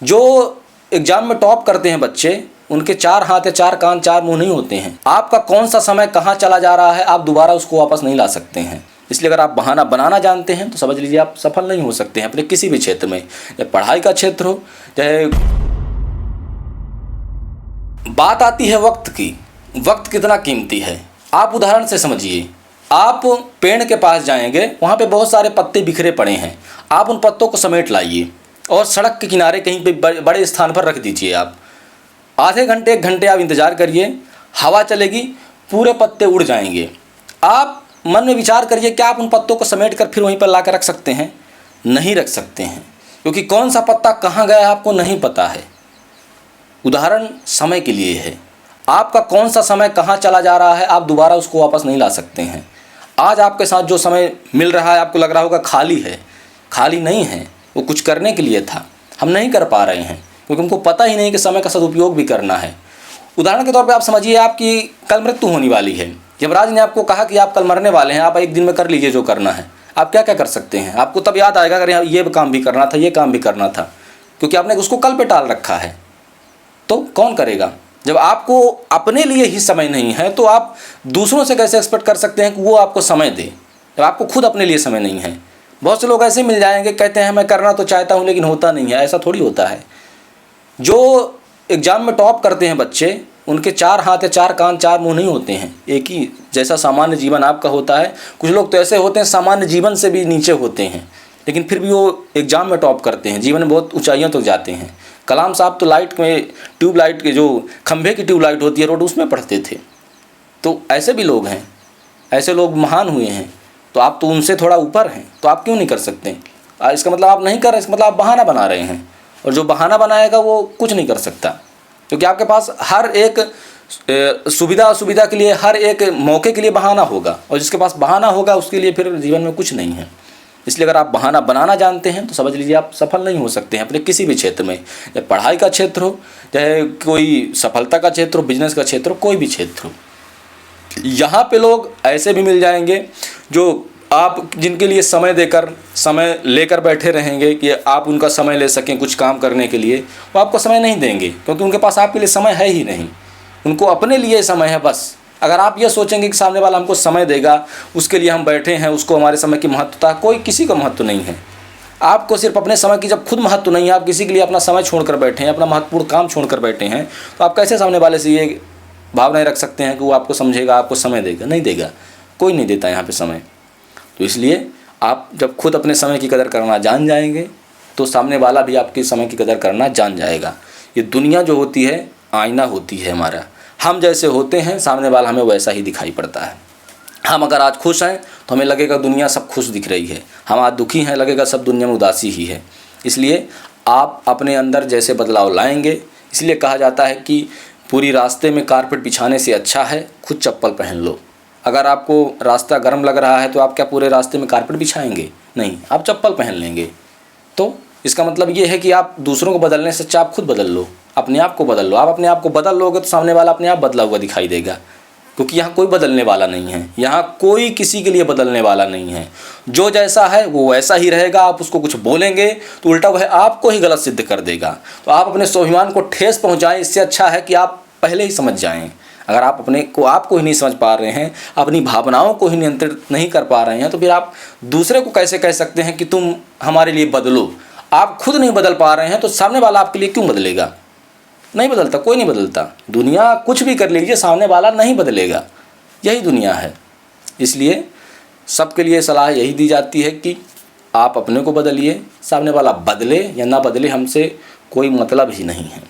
जो एग्ज़ाम में टॉप करते हैं बच्चे, उनके 4 हाथ या 4 कान 4 मुंह नहीं होते हैं। आपका कौन सा समय कहाँ चला जा रहा है, आप दोबारा उसको वापस नहीं ला सकते हैं। इसलिए अगर आप बहाना बनाना जानते हैं तो समझ लीजिए आप सफल नहीं हो सकते हैं अपने किसी भी क्षेत्र में, चाहे पढ़ाई का क्षेत्र हो, चाहे बात आती है वक्त की। वक्त कितना कीमती है आप उदाहरण से समझिए। आप पेड़ के पास जाएंगे, वहाँ पे बहुत सारे पत्ते बिखरे पड़े हैं, आप उन पत्तों को समेट लाइए और सड़क के किनारे कहीं पे बड़े स्थान पर रख दीजिए। आप आधे घंटे 1 घंटे आप इंतज़ार करिए, हवा चलेगी, पूरे पत्ते उड़ जाएंगे। आप मन में विचार करिए क्या आप उन पत्तों को समेट कर फिर वहीं पर ला कर रख सकते हैं? नहीं रख सकते हैं, क्योंकि कौन सा पत्ता कहाँ गया आपको नहीं पता है। उदाहरण समय के लिए है, आपका कौन सा समय कहाँ चला जा रहा है, आप दोबारा उसको वापस नहीं ला सकते हैं। आज आपके साथ जो समय मिल रहा है आपको लग रहा होगा खाली है, खाली नहीं है, वो कुछ करने के लिए था, हम नहीं कर पा रहे हैं क्योंकि हमको पता ही नहीं कि समय का सदुपयोग भी करना है। उदाहरण के तौर पे आप समझिए आपकी कल मृत्यु होने वाली है, यमराज ने आपको कहा कि आप कल मरने वाले हैं, आप 1 दिन में कर लीजिए जो करना है। आप क्या क्या कर सकते हैं? आपको तब याद आएगा अगर ये काम भी करना था, ये काम भी करना था, क्योंकि आपने उसको कल पे टाल रखा है। तो कौन करेगा? जब आपको अपने लिए ही समय नहीं है तो आप दूसरों से कैसे एक्सपेक्ट कर सकते हैं कि वो आपको समय दे, जब आपको खुद अपने लिए समय नहीं है। बहुत से लोग ऐसे मिल जाएंगे, कहते हैं मैं करना तो चाहता हूँ लेकिन होता नहीं है। ऐसा थोड़ी होता है। जो एग्ज़ाम में टॉप करते हैं बच्चे, उनके 4 हाथ या 4 कान 4 मुंह नहीं होते हैं। एक ही जैसा सामान्य जीवन आपका होता है। कुछ लोग तो ऐसे होते हैं सामान्य जीवन से भी नीचे होते हैं, लेकिन फिर भी वो एग्ज़ाम में टॉप करते हैं, जीवन में बहुत ऊंचाइयों तक जाते हैं। कलाम साहब तो लाइट में ट्यूबलाइट के जो खंभे की ट्यूबलाइट होती है रोड, उसमें पढ़ते थे। तो ऐसे भी लोग हैं, ऐसे लोग महान हुए हैं। तो आप तो उनसे थोड़ा ऊपर हैं, तो आप क्यों नहीं कर सकते? इसका मतलब आप नहीं कर रहे, इसका मतलब आप बहाना बना रहे हैं। और जो बहाना बनाएगा वो कुछ नहीं कर सकता, क्योंकि आपके पास हर एक सुविधा असुविधा के लिए, हर एक मौके के लिए बहाना होगा, और जिसके पास बहाना होगा उसके लिए फिर जीवन में कुछ नहीं है। इसलिए अगर आप बहाना बनाना जानते हैं तो समझ लीजिए आप सफल नहीं हो सकते हैं अपने किसी भी क्षेत्र में, चाहे पढ़ाई का क्षेत्र हो, चाहे कोई सफलता का क्षेत्र हो, बिजनेस का क्षेत्र हो, कोई भी क्षेत्र हो। यहाँ पे लोग ऐसे भी मिल जाएंगे जो आप जिनके लिए समय देकर, समय लेकर बैठे रहेंगे कि आप उनका समय ले सकें कुछ काम करने के लिए, वो आपको समय नहीं देंगे, क्योंकि उनके पास आपके लिए समय है ही नहीं। उनको अपने लिए समय है बस। अगर आप ये सोचेंगे कि सामने वाला हमको समय देगा, उसके लिए हम बैठे हैं, उसको हमारे समय की महत्वता, कोई किसी का महत्व नहीं है। आपको सिर्फ अपने समय की जब खुद महत्व नहीं है, आप किसी के लिए अपना समय छोड़कर बैठे हैं, अपना महत्वपूर्ण काम छोड़कर बैठे हैं, तो आप कैसे सामने वाले से ये भावनाएं रख सकते हैं कि वो आपको समझेगा, आपको समय देगा? नहीं देगा, कोई नहीं देता यहाँ पे समय। तो इसलिए आप जब खुद अपने समय की कदर करना जान जाएंगे तो सामने वाला भी आपके समय की कदर करना जान जाएगा। ये दुनिया जो होती है आईना होती है हमारा। हम जैसे होते हैं सामने वाला हमें वैसा ही दिखाई पड़ता है। हम अगर आज खुश हैं तो हमें लगेगा दुनिया सब खुश दिख रही है, हम आज दुखी हैं लगेगा सब दुनिया में उदासी ही है। इसलिए आप अपने अंदर जैसे बदलाव लाएंगे, इसलिए कहा जाता है कि पूरी रास्ते में कारपेट बिछाने से अच्छा है खुद चप्पल पहन लो। अगर आपको रास्ता गर्म लग रहा है तो आप क्या पूरे रास्ते में कारपेट बिछाएंगे? नहीं, आप चप्पल पहन लेंगे। तो इसका मतलब ये है कि आप दूसरों को बदलने से अच्छा आप खुद बदल लो, अपने आप को बदल लो। आप अपने आप को बदल लोगे तो सामने वाला अपने आप बदला हुआ दिखाई देगा, क्योंकि यहाँ कोई बदलने वाला नहीं है, यहाँ कोई किसी के लिए बदलने वाला नहीं है। जो जैसा है वो वैसा ही रहेगा। आप उसको कुछ बोलेंगे तो उल्टा वह आपको ही गलत सिद्ध कर देगा। तो आप अपने स्वाभिमान को ठेस पहुँचाएं, इससे अच्छा है कि आप पहले ही समझ जाएं। अगर आप अपने को आपको ही नहीं समझ पा रहे हैं, अपनी भावनाओं को ही नियंत्रित नहीं कर पा रहे हैं, तो फिर आप दूसरे को कैसे कह सकते हैं कि तुम हमारे लिए बदलो? आप खुद नहीं बदल पा रहे हैं तो सामने वाला आपके लिए क्यों बदलेगा? नहीं बदलता, कोई नहीं बदलता। दुनिया कुछ भी कर लीजिए, सामने वाला नहीं बदलेगा। यही दुनिया है। इसलिए सबके लिए सलाह यही दी जाती है कि आप अपने को बदलिए, सामने वाला बदले या ना बदले हमसे कोई मतलब ही नहीं है।